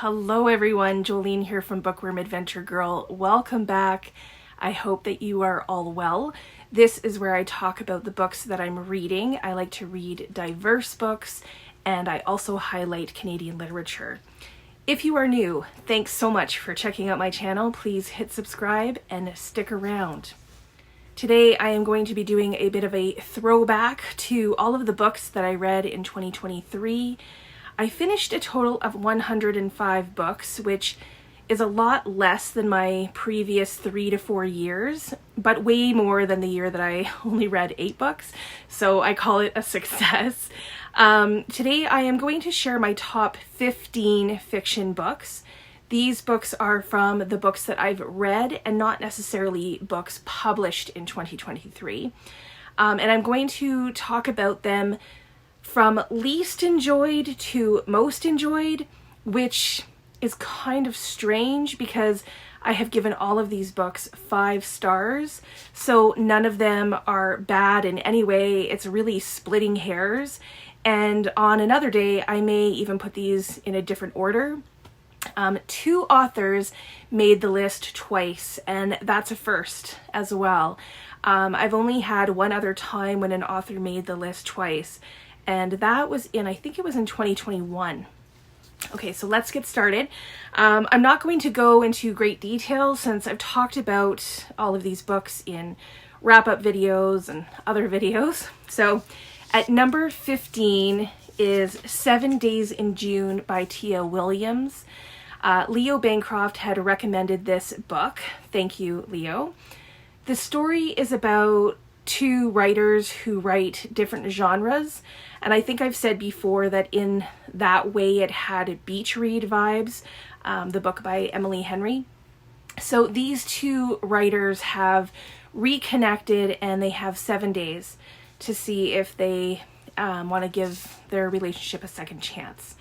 Hello everyone, Jolene here from Bookworm Adventure Girl. Welcome back. I hope that you are all well. This is where I talk about the books that I'm reading. I like to read diverse books, and I also highlight Canadian literature. If you are new, thanks so much for checking out my channel. Please hit subscribe and stick around. Today I am going to be doing a bit of a throwback to all of the books that I read in 2023. I finished a total of 105 books, which is a lot less than my previous 3 to 4 years, but way more than the year that I only read 8 books, so I call it a success. Today I am going to share my top 15 fiction books. These books are from the books that I've read and not necessarily books published in 2023. And I'm going to talk about them from least enjoyed to most enjoyed, which is kind of strange because I have given all of these books 5 stars, so none of them are bad in any way. It's really splitting hairs, and on another day I may even put these in a different order. 2 authors made the list twice, and that's a first as well. I've only had one other time when an author made the list twice, and that was I think it was in 2021. Okay, so let's get started. I'm not going to go into great detail since I've talked about all of these books in wrap-up videos and other videos. So at number 15 is 7 Days in June by Tia Williams. Leo Bancroft had recommended this book. Thank you, Leo. The story is about 2 writers who write different genres, and I think I've said before that in that way it had beach read vibes, the book by Emily Henry. So these 2 writers have reconnected, and they have 7 days to see if they want to give their relationship a second chance.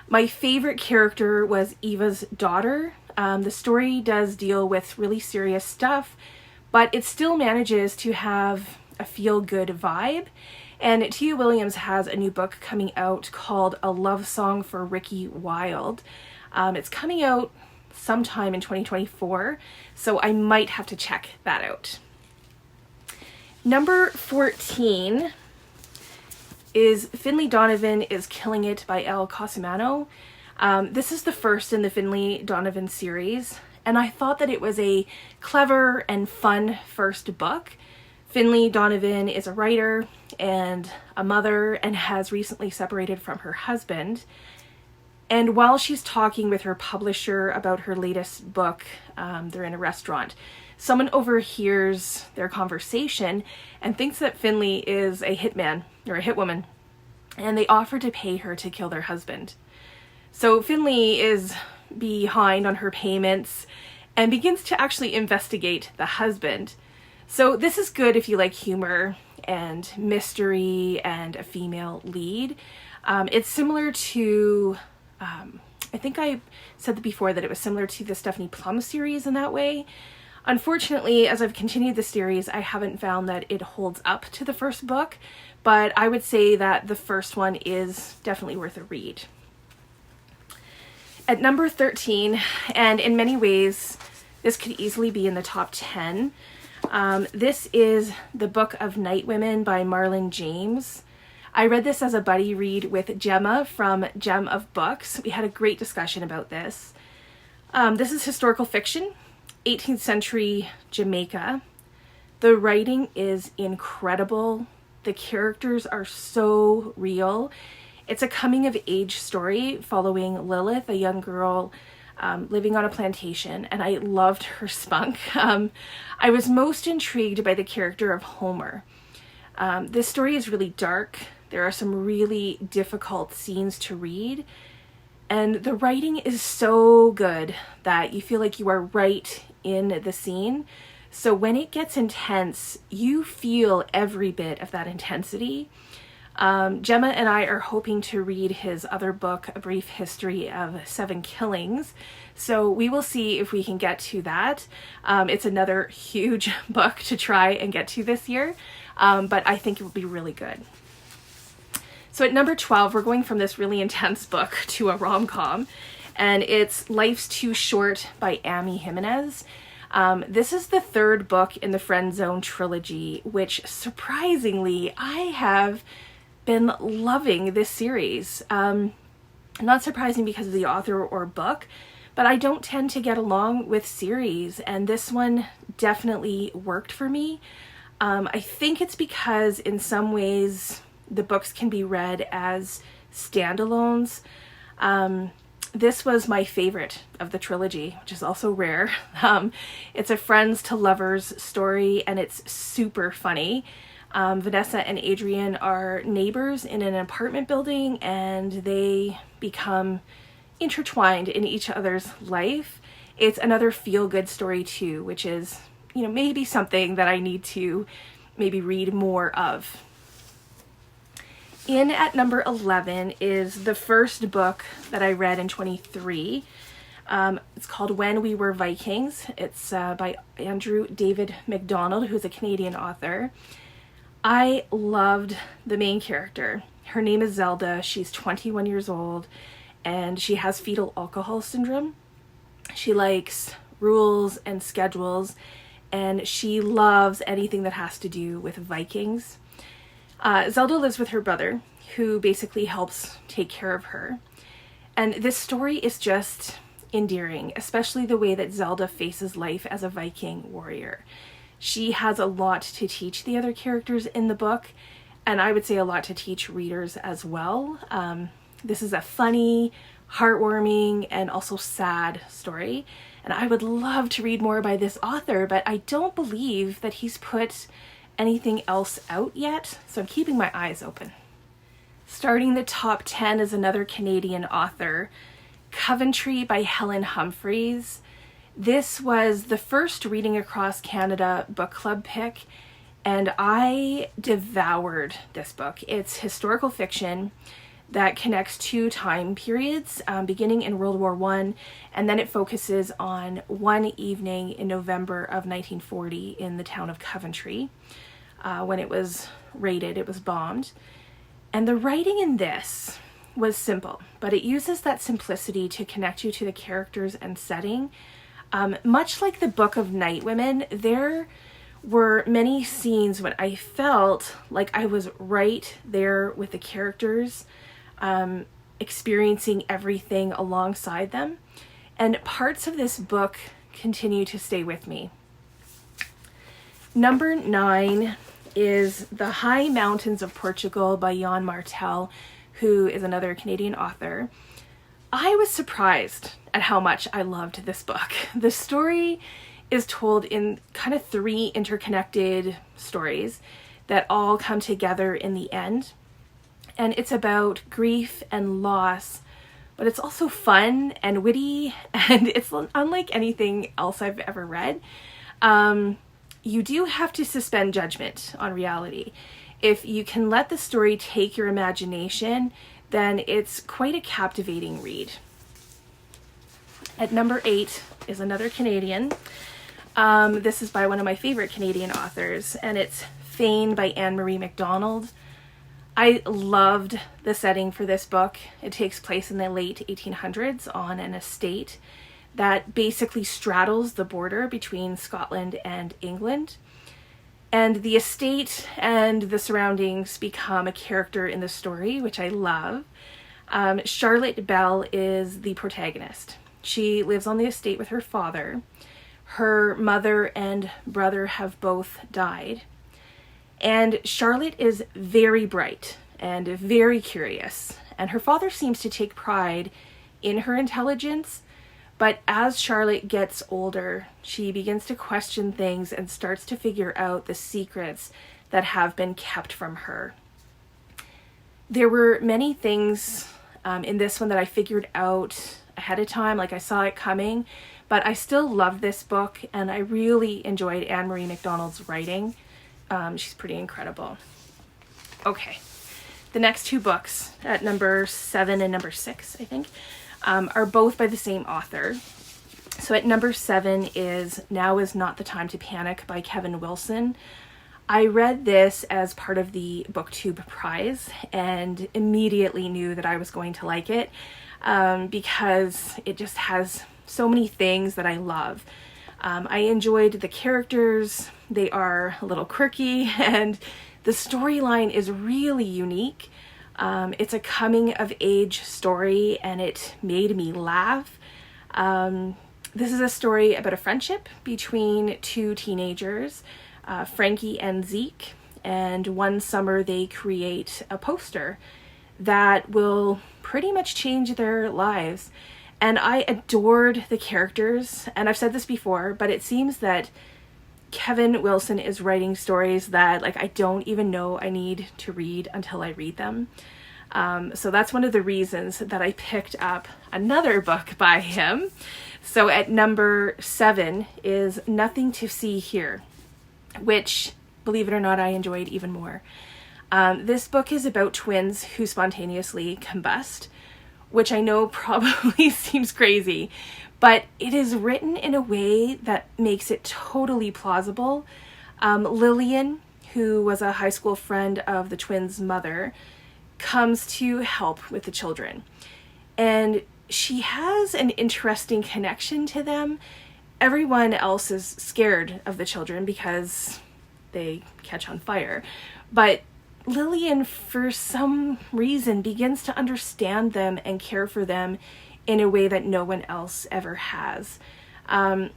My favorite character was Eva's daughter. The story does deal with really serious stuff, but it still manages to have a feel-good vibe. And Tia Williams has a new book coming out called A Love Song for Ricky Wilde. It's coming out sometime in 2024, so I might have to check that out. Number 14 is Finlay Donovan is Killing It by Elle Cosimano. This is the first in the Finlay Donovan series, and I thought that it was a clever and fun first book. Finlay Donovan is a writer and a mother and has recently separated from her husband. And while she's talking with her publisher about her latest book, they're in a restaurant, someone overhears their conversation and thinks that Finlay is a hitman or a hitwoman, and they offer to pay her to kill their husband. So Finlay is behind on her payments and begins to actually investigate the husband. So this is good if you like humor and mystery and a female lead. It's similar to, I think I said before that it was similar to the Stephanie Plum series in that way. Unfortunately, as I've continued the series, I haven't found that it holds up to the first book, but I would say that the first one is definitely worth a read. At number 13, and in many ways, this could easily be in the top 10, this is The Book of Night Women by Marlon James. I read this as a buddy read with Gemma from Gem of Books. We had a great discussion about this. This is historical fiction, 18th century Jamaica. The writing is incredible. The characters are so real. It's a coming of age story following Lilith, a young girl living on a plantation, and I loved her spunk. I was most intrigued by the character of Homer. This story is really dark. There are some really difficult scenes to read, and the writing is so good that you feel like you are right in the scene. So when it gets intense, you feel every bit of that intensity. Gemma and I are hoping to read his other book, A Brief History of 7 Killings, so we will see if we can get to that. It's another huge book to try and get to this year, but I think it will be really good. So at number 12, we're going from this really intense book to a rom-com, and it's Life's Too Short by Amy Jiminez. This is the third book in the Friend Zone trilogy, which surprisingly, I have been loving this series. Not surprising because of the author or book, but I don't tend to get along with series, and this one definitely worked for me. I think it's because in some ways the books can be read as standalones. This was my favorite of the trilogy, which is also rare. It's a friends to lovers story, and it's super funny. Vanessa and Adrian are neighbors in an apartment building, and they become intertwined in each other's life. It's another feel-good story too, which is, maybe something that I need to maybe read more of. In at number 11 is the first book that I read in 23. It's called When We Were Vikings. It's by Andrew David MacDonald, who's a Canadian author. I loved the main character. Her name is Zelda. She's 21 years old, and she has fetal alcohol syndrome. She likes rules and schedules, and she loves anything that has to do with Vikings. Zelda lives with her brother, who basically helps take care of her. And this story is just endearing, especially the way that Zelda faces life as a Viking warrior. She has a lot to teach the other characters in the book, and I would say a lot to teach readers as well. This is a funny, heartwarming, and also sad story, and I would love to read more by this author, but I don't believe that he's put anything else out yet, so I'm keeping my eyes open. Starting the top 10 is another Canadian author, Coventry by Helen Humphreys. This was the first Reading Across Canada book club pick, and I devoured this book. It's historical fiction that connects two time periods, beginning in World War I, and then it focuses on one evening in November of 1940 in the town of Coventry. When it was raided, it was bombed. And the writing in this was simple, but it uses that simplicity to connect you to the characters and setting. Much like the Book of Night Women, there were many scenes when I felt like I was right there with the characters, experiencing everything alongside them. And parts of this book continue to stay with me. Number 9 is The High Mountains of Portugal by Yann Martel, who is another Canadian author. I was surprised at how much I loved this book. The story is told in kind of 3 interconnected stories that all come together in the end. And it's about grief and loss, but it's also fun and witty, and it's unlike anything else I've ever read. You do have to suspend judgment on reality. If you can let the story take your imagination, then it's quite a captivating read. At number 8 is another Canadian. This is by one of my favorite Canadian authors, and it's Fayne by Anne-Marie MacDonald. I loved the setting for this book. It takes place in the late 1800s on an estate that basically straddles the border between Scotland and England. And the estate and the surroundings become a character in the story, which I love. Charlotte Bell is the protagonist. She lives on the estate with her father. Her mother and brother have both died. And Charlotte is very bright and very curious. And her father seems to take pride in her intelligence. But as Charlotte gets older, she begins to question things and starts to figure out the secrets that have been kept from her. There were many things in this one that I figured out ahead of time, like I saw it coming, but I still love this book, and I really enjoyed Anne-Marie MacDonald's writing. She's pretty incredible. Okay, the next 2 books at number 7 and number 6, I think, are both by the same author. So at number 7 is Now Is Not the Time to Panic by Kevin Wilson. I read this as part of the BookTube prize and immediately knew that I was going to like it. because it just has so many things that I love. I enjoyed the characters. They are a little quirky, and the storyline is really unique. It's a coming of age story, and it made me laugh. This is a story about a friendship between two teenagers, Frankie and Zeke, and one summer they create a poster that will pretty much change their lives. And I adored the characters, and I've said this before, but it seems that Kevin Wilson is writing stories that I don't even know I need to read until I read them. So that's one of the reasons that I picked up another book by him. So at number 7 is Nothing to See Here, which, believe it or not, I enjoyed even more. This book is about twins who spontaneously combust, which I know probably seems crazy, but it is written in a way that makes it totally plausible. Lillian, who was a high school friend of the twins' mother, comes to help with the children. And she has an interesting connection to them. Everyone else is scared of the children because they catch on fire. But Lillian, for some reason, begins to understand them and care for them in a way that no one else ever has.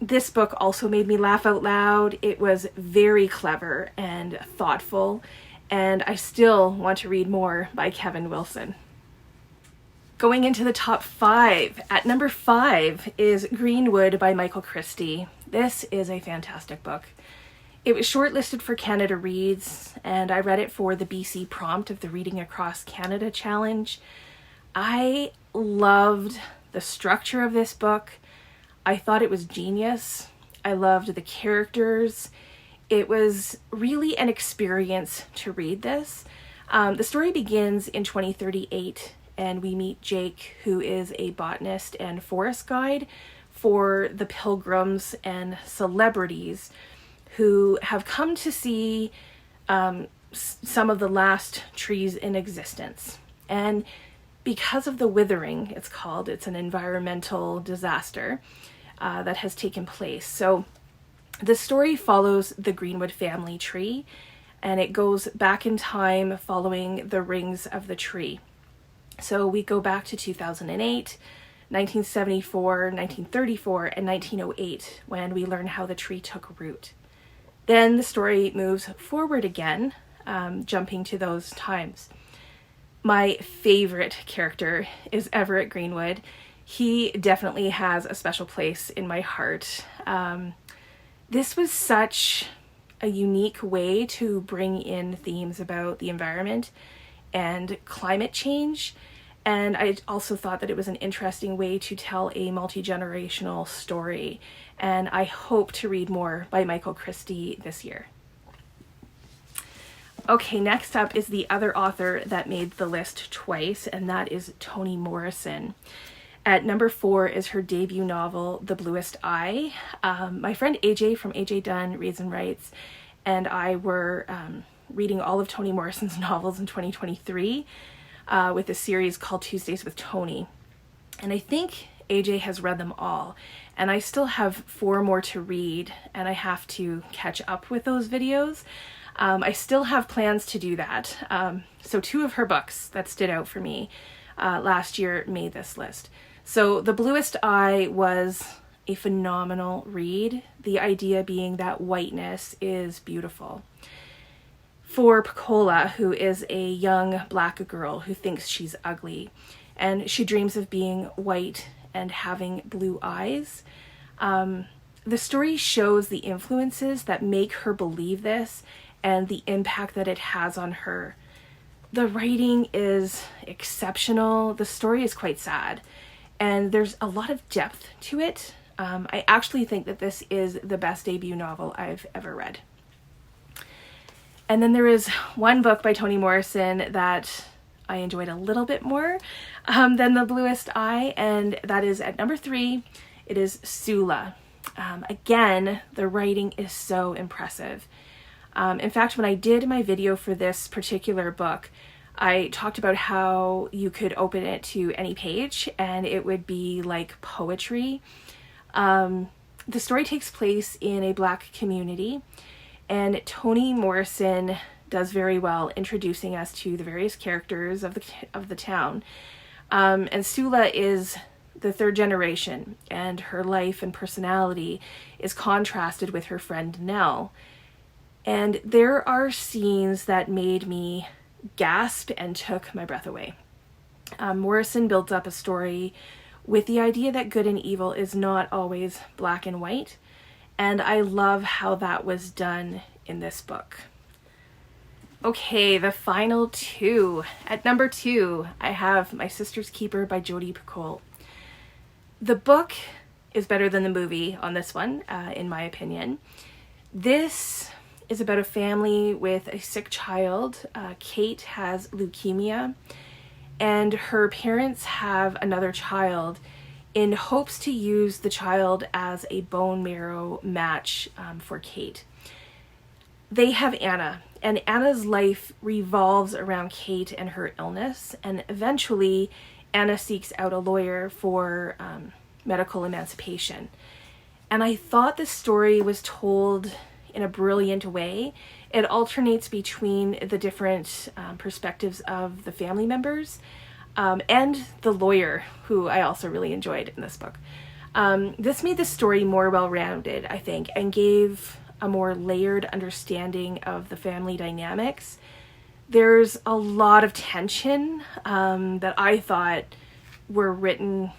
This book also made me laugh out loud. It was very clever and thoughtful, and I still want to read more by Kevin Wilson. Going into the top 5, at number 5 is Greenwood by Michael Christie. This is a fantastic book. It was shortlisted for Canada Reads, and I read it for the BC prompt of the Reading Across Canada Challenge. I loved the structure of this book. I thought it was genius. I loved the characters. It was really an experience to read this. The story begins in 2038, and we meet Jake, who is a botanist and forest guide for the pilgrims and celebrities who have come to see some of the last trees in existence. And because of the withering, it's an environmental disaster that has taken place. So the story follows the Greenwood family tree, and it goes back in time following the rings of the tree. So we go back to 2008, 1974, 1934, and 1908, when we learn how the tree took root. Then the story moves forward again, jumping to those times. My favorite character is Everett Greenwood. He definitely has a special place in my heart. This was such a unique way to bring in themes about the environment and climate change. And I also thought that it was an interesting way to tell a multi-generational story. And I hope to read more by Michael Christie this year. Okay, next up is the other author that made the list twice, and that is Toni Morrison. At number 4 is her debut novel, The Bluest Eye. My friend AJ from AJ Dunn Reads and Writes and I were reading all of Toni Morrison's novels in 2023 with a series called Tuesdays with Toni. And I think AJ has read them all. And I still have 4 more to read, and I have to catch up with those videos. I still have plans to do that. So 2 of her books that stood out for me last year made this list. So The Bluest Eye was a phenomenal read, the idea being that whiteness is beautiful. For Picoult, who is a young black girl who thinks she's ugly, and she dreams of being white and having blue eyes. The story shows the influences that make her believe this and the impact that it has on her. The writing is exceptional. The story is quite sad, and there's a lot of depth to it. I actually think that this is the best debut novel I've ever read. And then there is one book by Toni Morrison that I enjoyed a little bit more than The Bluest Eye, and that is at number 3. It is Sula. Again, the writing is so impressive. In fact, when I did my video for this particular book, I talked about how you could open it to any page and it would be like poetry. The story takes place in a Black community, and Toni Morrison does very well introducing us to the various characters of the town. And Sula is the third generation, and her life and personality is contrasted with her friend Nell. And there are scenes that made me gasp and took my breath away. Morrison builds up a story with the idea that good and evil is not always black and white, and I love how that was done in this book. Okay, the final two. At number 2, I have My Sister's Keeper by Jodi Picoult. The book is better than the movie on this one, in my opinion. This is about a family with a sick child. Kate has leukemia, and her parents have another child in hopes to use the child as a bone marrow match for Kate. They have Anna, and Anna's life revolves around Kate and her illness, and eventually Anna seeks out a lawyer for medical emancipation. And I thought the story was told in a brilliant way. It alternates between the different perspectives of the family members and the lawyer, who I also really enjoyed in this book. This made the story more well-rounded, I think, and gave a more layered understanding of the family dynamics. There's a lot of tension that I thought were written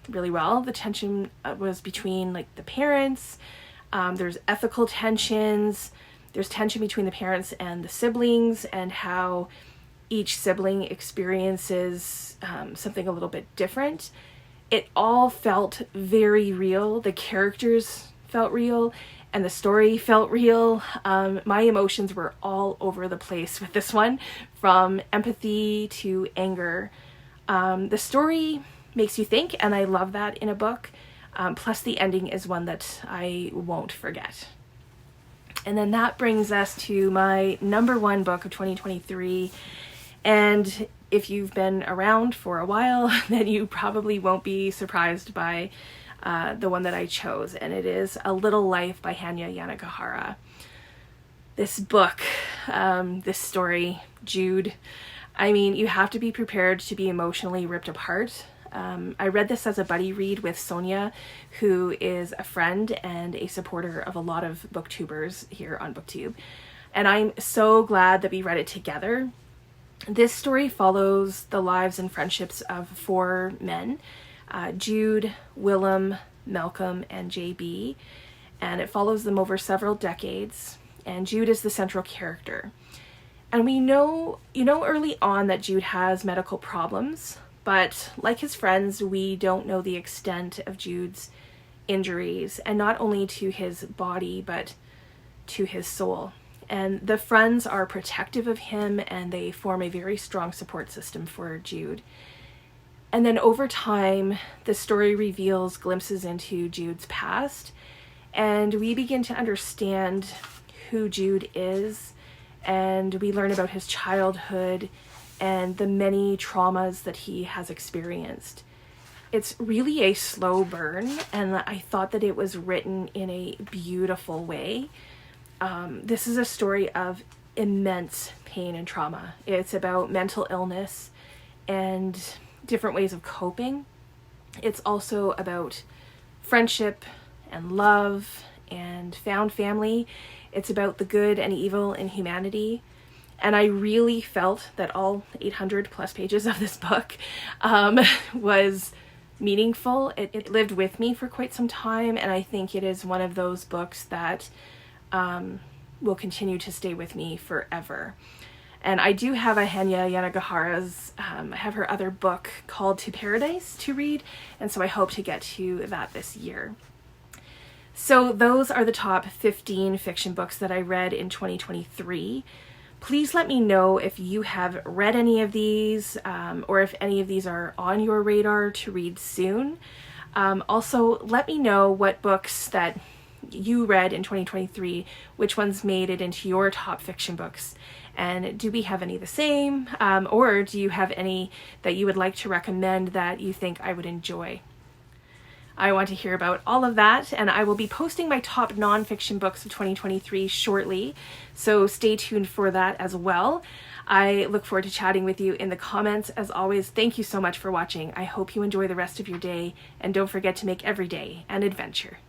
really well. The tension was between like the parents. There's ethical tensions. There's tension between the parents and the siblings, and how each sibling experiences something a little bit different. It all felt very real. The characters felt real, and the story felt real. My emotions were all over the place with this one, from empathy to anger. The story makes you think, and I love that in a book. Plus the ending is one that I won't forget. And then that brings us to my number 1 book of 2023. And if you've been around for a while, then you probably won't be surprised by the one that I chose. And it is A Little Life by Hanya Yanigahara. This book, this story, Jude, I mean, you have to be prepared to be emotionally ripped apart. I read this as a buddy read with Sonia, who is a friend and a supporter of a lot of booktubers here on BookTube. And I'm so glad that we read it together. This story follows the lives and friendships of 4 men, Jude, Willem, Malcolm, and JB. And it follows them over several decades. And Jude is the central character. And we know, early on that Jude has medical problems. But like his friends, we don't know the extent of Jude's injuries, and not only to his body, but to his soul. And the friends are protective of him, and they form a very strong support system for Jude. And then over time, the story reveals glimpses into Jude's past, and we begin to understand who Jude is, and we learn about his childhood and the many traumas that he has experienced. It's really a slow burn, and I thought that it was written in a beautiful way. This is a story of immense pain and trauma. It's about mental illness and different ways of coping. It's also about friendship and love and found family. It's about the good and evil in humanity. And I really felt that all 800 plus pages of this book was meaningful. It lived with me for quite some time, and I think it is one of those books that will continue to stay with me forever. And I do have a Hanya Yanigahara's, I have her other book called To Paradise to read, and so I hope to get to that this year. So those are the top 15 fiction books that I read in 2023. Please let me know if you have read any of these, or if any of these are on your radar to read soon. Also, let me know what books that you read in 2023, which ones made it into your top fiction books. And do we have any the same? Or do you have any that you would like to recommend that you think I would enjoy? I want to hear about all of that, and I will be posting my top nonfiction books of 2023 shortly, so stay tuned for that as well. I look forward to chatting with you in the comments. As always, thank you so much for watching. I hope you enjoy the rest of your day, and don't forget to make every day an adventure.